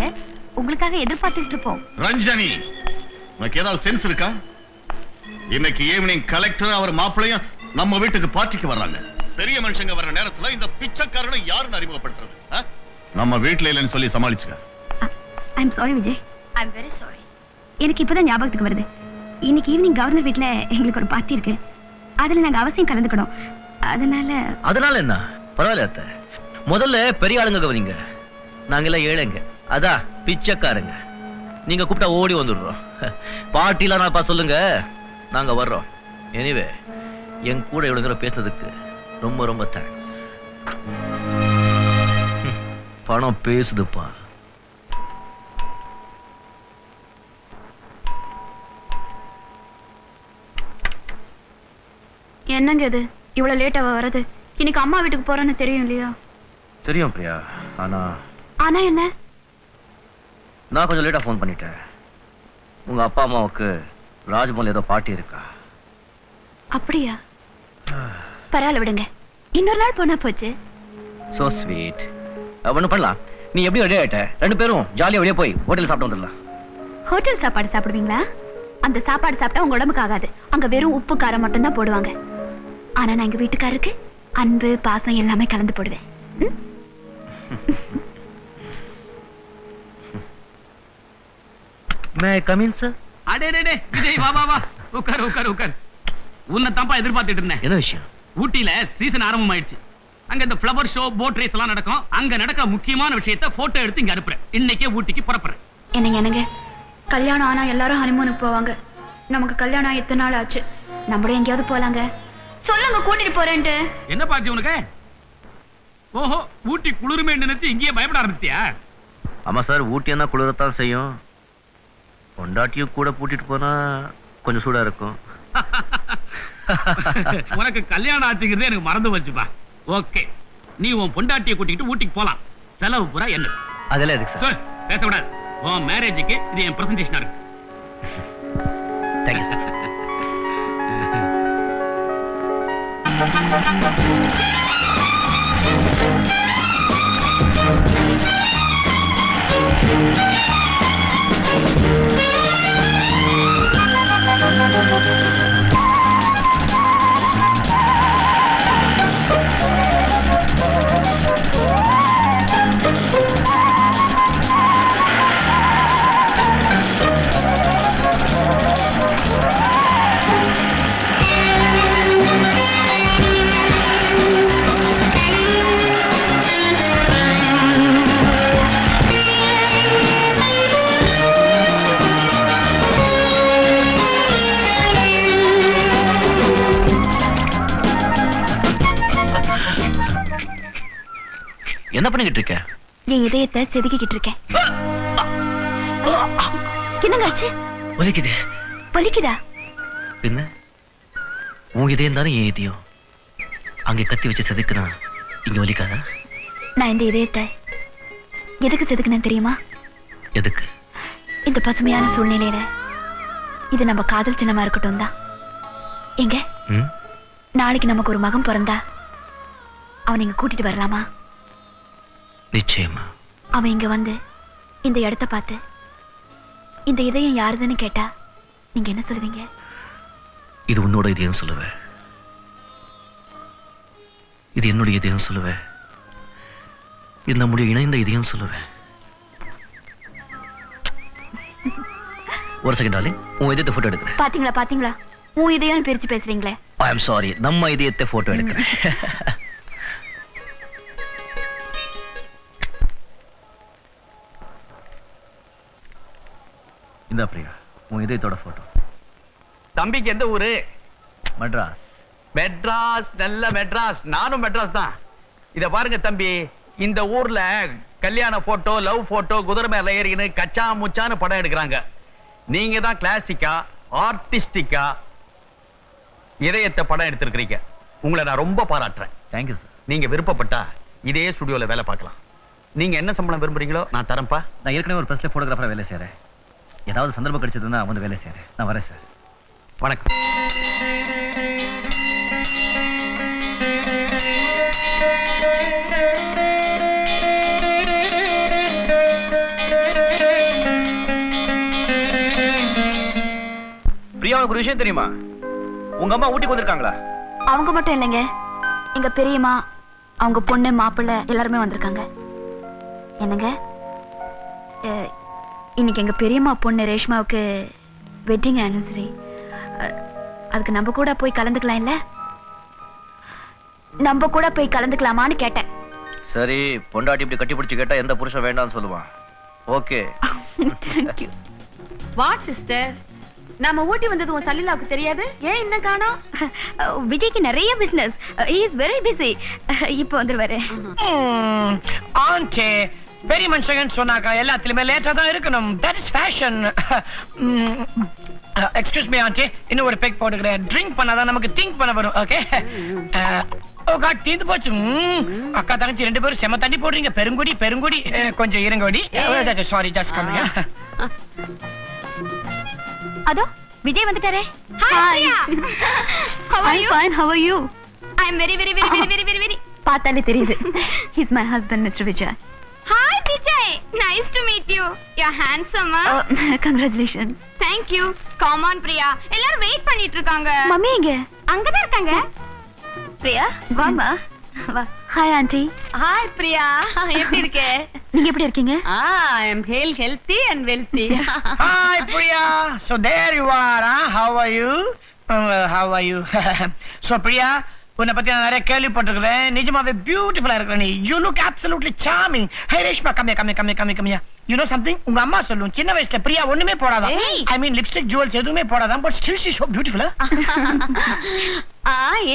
உங்களுக்காக எதிர்பார்த்துட்டு இருப்போம். ரஞ்சனி, உனக்கு ஏதாவது சென்ஸ் இருக்கா? இன்னைக்கு ஈவினிங் கலெக்டர் அவர் மாப்பிள்ளையும் நம்ம வீட்டுக்கு பார்ட்டிக்கு வர்றாங்க. பெரிய மனுஷங்க வர்ற நேரத்துல இந்த பிச்சைக்காரனை யாருன்னு அறிமுகப்படுத்துறது? நம்ம வீட்டுல இல்லைன்னு சொல்லி சமாளிச்சுக்க. I am sorry Vijay, I am very sorry. எனக்கு இப்பதான் ஞாபகத்துக்கு வருது, இன்னைக்கு ஈவினிங் கவர்னர் வீட்ல எங்களுக்கு ஒரு பார்ட்டி இருக்கு. அதுல நாங்க அவசியம் கலந்துக்கணும். அதனால என்ன பரவாயில்ல அத்தை. முதல்ல பெரிய ஆளுங்க கவனிங்க, நாங்க எல்லாம் ஏழைங்க, அதான் பிச்சைக்காரங்க. நீங்க கூப்பிட்டா ஓடி வந்துடுறோம். பார்ட்டிலாம் நான் சொல்லுங்க, நாங்க வர்றோம். எனிவே, என் கூட இவ்வளவு தூரம் பேசுனதுக்கு ரொம்ப ரொம்ப தேங்க்ஸ். பணம் பேசுதுப்பா. என்னங்க இது இவ்வளவு லேட்டாவா வரது? இன்னைக்கு அம்மா வீட்டுக்கு போறேன்னு தெரியும் இல்லையா? தெரியும் பிரியா, ஆனா என்ன? நான் கொஞ்சம் லேட்டா ஃபோன் பண்ணிட்டேன். உங்க அப்பா அம்மாவுக்கு ராஜ்மஹால் ஏதோ பார்ட்டி இருக்கா. அப்படியா? பரவாயில்ல விடுங்க, இன்னொரு நாள் போனா போச்சு. So sweet. ஒண்ணு பண்ணலாம், நீ எப்படி ரெடி ஆயிட்ட? 2 பேரும் ஜாலியா வெளியே போய் ஹோட்டல் சாப்பிட்டு வந்துடலாம். ஹோட்டல் சாப்பாடு சாப்பிடுவீங்களா? அந்த சாப்பாடு சாப்பிட்டா உங்க உடம்புக்கு ஆகாது. அங்க வெறும் உப்பு காரம் மட்டும் தான் போடுவாங்க. ஆனா நான் எங்க வீட்டுக்காரருக்கு அன்பு பாசம் எல்லாமே கலந்து போடுவேன். May I come in sir? அடேடே விஜய், வா வா வா, உட்கார் உட்கார் உட்கார். உன்னை தான்ப்பா எதிர்பார்த்துட்டு இருந்தேன். என்ன விஷயம்? ஊட்டியில சீசன் ஆரம்பம் ஆயிடுச்சு. அங்க இந்த ஃப்ளவர் ஷோ, போட் ரேஸ் எல்லாம் நடக்கும். அங்க நடக்கிற முக்கியமான விஷயத்தை போட்டோ எடுத்து இங்க அனுப்புறேன். இன்னைக்கே ஊட்டிக்கு புறப்படுறேன். என்னங்க கல்யாணம் ஆனா எல்லாரும் ஹனிமூனுக்கு போவாங்க. நமக்கு கல்யாணம் எத்தனை நாள் ஆச்சு, நம்மளும் எங்கேயாவது போலாங்க. சொல்லுங்க கூட்டிட்டு போறேன்ட்டு. என்ன பாச்சு உனக்கு? ஓஹோ, ஊட்டி குளிருமே நினைச்சு இங்கேயே பயப்பட ஆரம்பிச்சிட்டியா? ஆமா சார், ஊட்டியா குளிரத்தான் செய்யும். பொண்டாட்டியும் கூட கூட்டிட்டு போனா கொஞ்சம் சூடா இருக்கும். உனக்கு கல்யாணம் ஆச்சுங்கிறதே எனக்கு மறந்து வச்சுப்பா. ஓகே, நீ உன் பொண்டாட்டியை கூட்டிட்டு ஊட்டிக்கு போலாம். செலவு பூரா என்ன? அதெல்லாம் எதுக்கு சார்? சொல், பேசக்கூடாது. உன் மேரேஜுக்கு இது என் பிரசன்டேஷனா இருக்கு. Thank you sir. என்ன பண்ணிக்கிட்டு இருக்க? என் இதயத்தை செதுக்கிக்கிட்டு இருக்கேன். என்னங்க ஆச்சு? வலிக்குது. வலிக்குதா? பின்ன உன் இதயம் தானே என் இதயம். அங்கே கத்தி வச்சு செதுக்குனா இங்க வலிக்காதா? நான் இந்த இதயத்தை எதுக்கு செதுக்குனேன் தெரியுமா? எதுக்கு? இந்த பசுமையான சூழ்நிலையில இது நம்ம காதல் சின்னமா இருக்கட்டும் தான். எங்க நாளைக்கு நமக்கு ஒரு மகன் பிறந்தா அவன் இங்க கூட்டிட்டு வரலாமா? நிச்சயமா. அவன் இங்க வந்து இந்த இடத்தை பார்த்து இந்த இதயம் யாருதுன்னு கேட்டா நீங்க என்ன சொல்லுவீங்க? இது உன்னோட இதயம் சொல்லுவேன். இது என்னுடைய இதயம் சொல்லுவேன். இது நம்முடைய இணைந்த இதயம் சொல்லுவேன். ஒரு செகண்ட் டார்லிங், உன் இதயத்தை போட்டோ எடுக்கிறேன். பாத்தீங்களா பாத்தீங்களா, உன் இதயம் பிரிச்சு பேசுறீங்களே. ஐ அம் சாரி, நம்ம இதயத்தை போட்டோ எடுக்கிறேன். இந்த பிரியா, உன் இதயத்தோட போட்டோ. தம்பிக்கு எந்த ஊரு? மெட்ராஸ். மெட்ராஸ், நல்ல மெட்ராஸ். நானும் மெட்ராஸ் தான். இத பாருங்க தம்பி, இந்த ஊர்ல கல்யாண போட்டோ, லவ் போட்டோ, குதிரை மேல ஏறின்னு கச்சா முச்சான்னு படம் எடுக்கிறாங்க. நீங்க தான் கிளாசிக்கா, ஆர்டிஸ்டிக்கா இதயத்தை படம் எடுத்திருக்கிறீங்க. உங்களை நான் ரொம்ப பாராட்டுறேன். Thank you sir. நீங்க விருப்பப்பட்டா இதே ஸ்டுடியோல வேலை பார்க்கலாம். நீங்க என்ன சம்பளம் விரும்புறீங்களோ நான் தரேன்ப்பா. நான் ஏற்கனவே ஒரு பிரஸ்ல போட்டோகிராஃபரா வேலை செய்யறேன். ஏதாவது சந்தர்ப்பம் கிடைச்சதுன்னா வந்து வேலை செய்யறேன். நான் வரேன் சார். வணக்கம். பிரியா, உனக்கு ஒரு விஷயம் தெரியுமா? உங்க அம்மா ஊட்டிக்கு வந்திருக்காங்களா? அவங்க மட்டும் இல்லைங்க, எங்க பெரியம்மா, அவங்க பொண்ணு, மாப்பிள்ளை எல்லாருமே வந்திருக்காங்க. என்னங்க, இன்னைக்கு எங்க பெரியம்மா பொண்ணு ரேஷ்மாவுக்கு வெட்டிங் ஆனிவர்சரி. அதுக்கு நம்ம கூட போய் கலந்துக்கலாம் இல்ல? நம்ம கூட போய் கலந்துக்கலாமான்னு கேட்டேன். சரி, பொண்டாட்டி இப்படி கட்டி பிடிச்சு கேட்டா எந்த புருஷன் வேண்டாம்னு சொல்லுவான். Okay. Thank you. What sister, நாம ஊட்டி வந்தது உன் சலீலாவுக்கு தெரியாது? ஏன் இன்னும் காணோம்? விஜய்க்கு நிறைய business. he is very busy. இப்போ வந்துருவாரு. ஆன்ச்சே, பெரிய மனுஷங்கன்னு சொன்னாக்கா எல்லாத்துலயுமே லேட்டா தான் இருக்கணும். That is fashion. Excuse me anti, இன்னும் ஒரு பெக் போட்டுக்கிறேன். ட்ரிங்க் பண்ணாதான் நமக்கு திங்க் பண்ண வரும். ஓகே. ஓ காட், தீந்து போச்சு. அக்கா தங்கச்சி ரெண்டு பேரும் செம தண்ணி போடுறீங்க. பெருங்குடி பெருங்குடி. கொஞ்சம் இருங்கோடி. Sorry, just coming. அதோ Vijay வந்துட்டாரே. Hi. How are you? Fine. How are you? I'm very பார்த்தாலே தெரியுது. He's my husband, Mr. Vijay. Hi Vijay. Nice to meet you. You're handsome. Congratulations. Thank you. Come on Priya. எல்லாரும் வெயிட் பண்ணிட்டு இருக்காங்க. மம்மி எங்க? அங்க தான் இருக்காங்க. பிரியா, வாமா. வா. Hi auntie. ஹாய் பிரியா, எப்படி இருக்க? நீங்க எப்படி இருக்கீங்க? I am healthy and wealthy. Hi Priya. So there you are. How are you? How are you? So Priya, உன்னை பத்தி நான் நிறைய கேள்விப்பட்டிருக்கிறேன். நிஜமாவே பியூட்டிஃபுல்லா இருக்கிற நீ. You look absolutely charming. Hey Reshma, come here. you know something? உங்க அம்மா சொல்லும் சின்ன வயசுல பிரியா ஒண்ணுமே போடாதா. ஏய். I mean lipstick jewels எதுவுமே போடாதா, but still she so beautiful.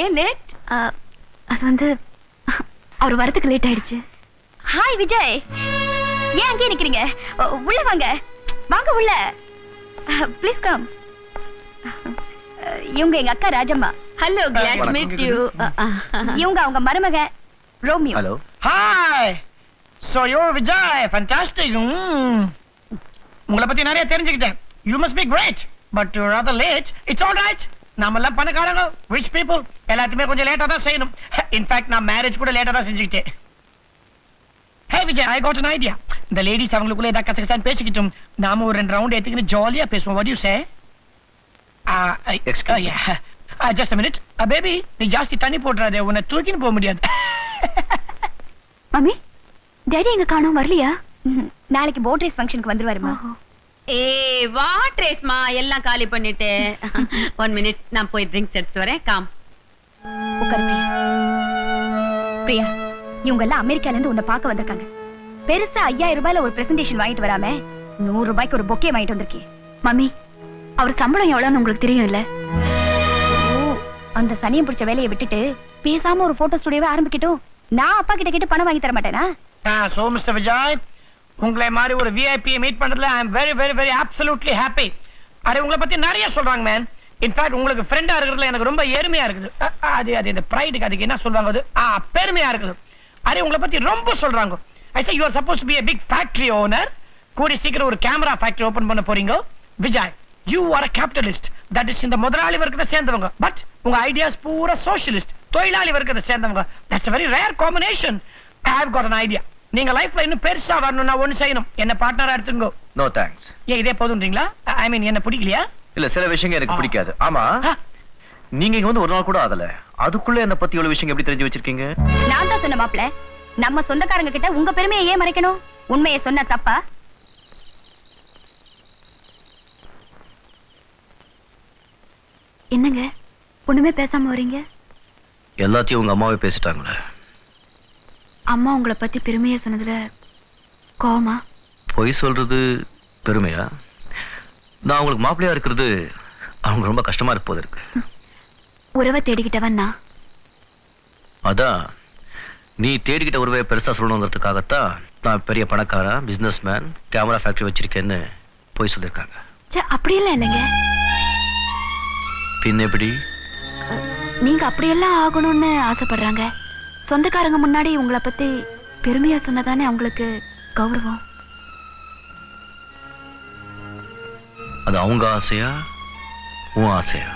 ஏன் லேட்? அது வந்து அவர் வரதுக்கு லேட் ஆயிடுச்சு. ஹாய் விஜய், ஏன் அங்கே நிக்கிறீங்க? உள்ள வாங்க, வாங்க உள்ள. Please come. இவங்க எங்க அக்கா Rajamma. Hello, glad to meet you. இவங்க அவங்க மருமக Romeo. Hello. Hi. So you're Vijay, fantastic. உங்களை பத்தி நிறைய தெரிஞ்சுக்கிட்டேன். You must be great, but you're rather late. It's all right. நாம எல்லாம் பணக்காரங்க, rich people. எல்லாத்தையுமே கொஞ்சம் லேட்டா தான் செய்யணும். In fact, நான் மேரேஜ் கூட லேட்டா தான் செஞ்சுக்கிட்டேன். Hey Vijay, I got an idea. இந்த லேடிஸ் அவங்களுக்குள்ள ஏதாவது கசகசான்னு பேசிக்கிட்டும் நாம ஒரு 2 ரவுண்ட் எடுத்துக்கிட்டு ஜாலியா பேசுவோம். What do you say? Excuse me. Yeah. Just a minute. Baby, நீ ஜாஸ்தி தண்ணி போடுறாதே, உன்னை தூக்கின்னு போக முடியாது. மம்மி, டாடி எங்க காணோம், வரலையா? நாளைக்கு போட் ரேஸ் ஃபங்க்ஷனுக்கு வந்துருவாருமா. ஏய், வாட் ரேஸ்மா, எல்லாம் காலி பண்ணிட்டு. 1 minute, நான் போய் ட்ரிங்க்ஸ் எடுத்து வரேன். கம். உட்காரு பிரியா. பிரியா, இவங்க எல்லாம் அமெரிக்கால இருந்து உன்னை பார்க்க வந்திருக்காங்க. பெருசா 5000 ரூபாயில ஒரு பிரசன்டேஷன் வாங்கிட்டு வராம 100 ரூபாய்க்கு ஒரு பொக்கே வாங்கிட்டு வந்திருக்கேன். மம்மி, அவர் சம்பளம் எவ்வளவுன்னு உங்களுக்கு தெரியும் இல்ல? அந்த சனியம் பிடிச்ச வேலையை விட்டுட்டு பேசாம ஒரு போட்டோ ஸ்டுடியோவை ஆரம்பிக்கட்டும். நான் அப்பா கிட்ட கேட்டு பணம் வாங்கி தர மாட்டேனா? So Mr. Vijay, உங்களை மாதிரி ஒரு VIP மீட் பண்றதுல I am very very very absolutely happy. Array உங்களை பத்தி நிறைய சொல்றாங்க man. In fact உங்களுக்கு ஃப்ரெண்டா இருக்கிறதுல எனக்கு ரொம்ப ஏர்மையா இருக்குது. அது இந்த பிரைடுக்கு அதுக்கு என்ன சொல்வாங்க அது? பெருமையா இருக்குது. அரே உங்களை பத்தி ரொம்ப சொல்றாங்க. I say you are supposed to be a big factory owner. கூடி சீக்கிரம் ஒரு கேமரா ஃபேக்டரி ஓபன் பண்ண போறீங்க. Vijay, you are a capitalist. That is இந்த முதலாளி வர்க்கத்தை சேர்ந்தவங்க. But உங்க ஐடியாஸ் பூரா socialist. தொழிலாளி வர்க்கத்தை சேர்ந்தவங்க. That's a very rare combination. I have got an idea. நீங்க லைஃப்ல இன்னும் பெருசா வரணும்னா ஒன்னு செய்யணும். என்ன பார்ட்னரா எடுத்துங்க. No thanks. ஏன் இதே போதும்ன்றீங்களா? I mean என்ன பிடிக்கலையா? இல்ல, சில விஷயங்கள் எனக்கு பிடிக்காது. ஆமா, நீங்க இங்க வந்து ஒரு நாள் கூட ஆகல, அதுக்குள்ள என்ன பத்தி இவ்வளவு விஷயம் எப்படி தெரிஞ்சு வச்சிருக்கீங்க? நான் தான் சொன்ன மாப்ள, நம்ம சொந்தக்காரங்க கிட்ட உங்க பெருமையை ஏன் மறைக்கணும்? உண்மையை சொன்ன தப்பா? என்னங்க ஒண்ணுமே பேசாம வரீங்க? எல்லாத்தையும் உங்க அம்மாவே பேசிட்டாங்களே. அம்மா உங்களை பத்தி பெருமையா சொன்னதுல கோவமா? பொய் சொல்றது பெருமையா? நான் உங்களுக்கு மாப்பிள்ளையா இருக்கிறது அவங்க ரொம்ப கஷ்டமா இருப்போது இருக்கு. உறவை தேடிக்கிட்டவன் நான். அதான் நீ தேடிக்கிட்ட உறவை பெருசா சொல்லணுங்கிறதுக்காகத்தான் நான் பெரிய பணக்காரன், பிசினஸ் மேன், கேமரா ஃபேக்டரி வச்சிருக்கேன்னு பொய் சொல்லியிருக்காங்க. அப்படியெல்லாம் இல்லைங்க. பின்ன எப்படி? நீங்க அப்படியெல்லாம் ஆகணும்னு ஆசைப்படுறாங்க. சொந்தக்காரங்க முன்னாடி உங்களை பத்தி பெருமையா சொன்னதானே அவங்களுக்கு கௌரவம். அது அவங்க ஆசையா உன் ஆசையா?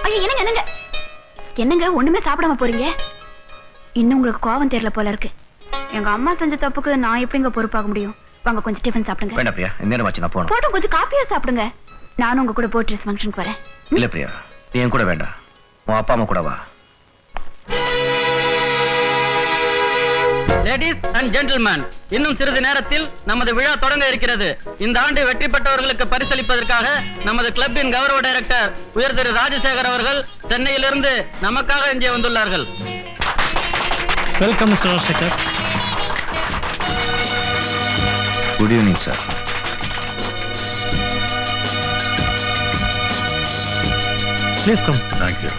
ஐயோ, என்னங்க என்னங்க என்னங்க ஒண்ணுமே சாப்பிடாம போறீங்க? இன்னும் உங்களுக்கு கோவம் தெரியல போல இருக்கு. எங்க அம்மா செஞ்ச தப்புக்கு நான் எப்படிங்க பொறுப்பாக முடியும்? வாங்க கொஞ்சம் டிஃபன் சாப்பிடுங்க. வேண்டாம் பிரியா, நேரம் ஆச்சு, நான் போகணும். போட்டும் கொஞ்சம் காப்பியா சாப்பிடுங்க. நானும் உங்க கூட போட் ட்ரெஸ் ஃபங்க்ஷனுக்கு வரேன். இல்ல பிரியா, நீ என் கூட வேண்டாம், உன் அப்பா அம்மா கூட வா. லேடிஸ் அண்ட் ஜென்டில்மேன், இன்னும் சிறிது நேரத்தில் நமது விழா தொடங்க இருக்கிறது. இந்த ஆண்டு வெற்றி பெற்றவர்களுக்கு பரிசளிப்பதற்காக நமது கிளப்பின் கௌரவ டைரக்டர் உயர் திரு ராஜசேகர் அவர்கள் சென்னையிலிருந்து நமக்காக இங்கே வந்துள்ளார்கள். Welcome mister Rajasekhar. Good evening sir. Please come. Thank you.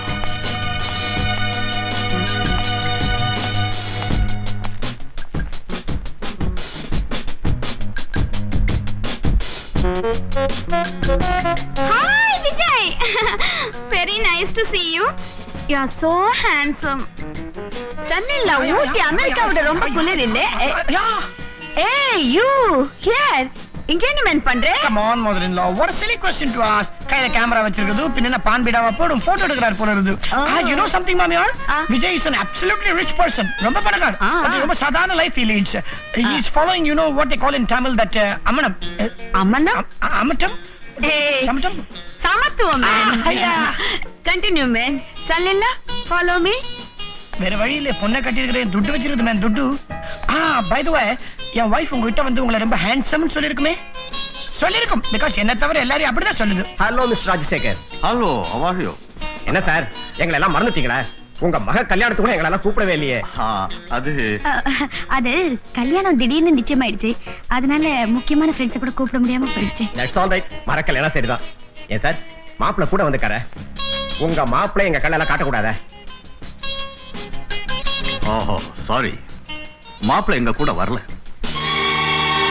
Hi Vijay. Very nice to see you. You are so handsome. தண்ணில ஊட்டி அமெரிக்காவோட ரொம்ப குளிர் இல்ல? ஏய் you here. இங்க என்ன மேன் பண்ற? Come on mother-in-law, what a silly question to ask. கையில கேமரா வச்சிருக்குது, பின்ன பான் பீடாவா போடும் போட்டோ எடுக்கறார் போல இருக்கு. You know something mami yaar? Vijay is an absolutely rich person. ரொம்ப பணக்காரர். அது ரொம்ப சாதாரண life he leads. He is following, you know what they call in Tamil that amanam. Amatam? Samatam? சமத்துவம் man. Continue man. சல்லில்லா follow me. வேற வழி இல்ல, பொண்ணை கட்டியிருக்கிறேன், துட்டு வச்சிருக்குது மேன், துட்டு. By the way, N wife உங்ககிட்ட வந்து உங்களை ரொம்ப ஹேண்ட்ஸம்னு சொல்லிருக்குமே? சொல்லிருக்கும், பிகாஸ் என்ன தவிர எல்லாரையும் அப்படிதான் சொல்லுது. Hello mister Rajasekar. Hello, how are you? என்ன சார், எங்களை எல்லாம் மறந்துட்டீங்களா? உங்க மக கல்யாணத்துக்கு கூட எங்களெல்லாம் கூப்பிடவே இல்லையே. அது அது கல்யாணம் திடீர்னு நிச்சயமாயிடுச்சு. அதனால முக்கியமான ஃப்ரெண்ட்ஸை கூட கூப்பிட முடியாம போயிடுச்சு. That's all right. மறக்கல எல்லாம் சரிதான். ஏன் சார் மாப்பிள்ள கூட வந்துக்கார? உங்க மாப்பிள்ளை எங்க கண்ணெல்லாம் காட்டக்கூடாத? ஓஹோ சாரி, மாப்பிள்ளை எங்க கூட வரல.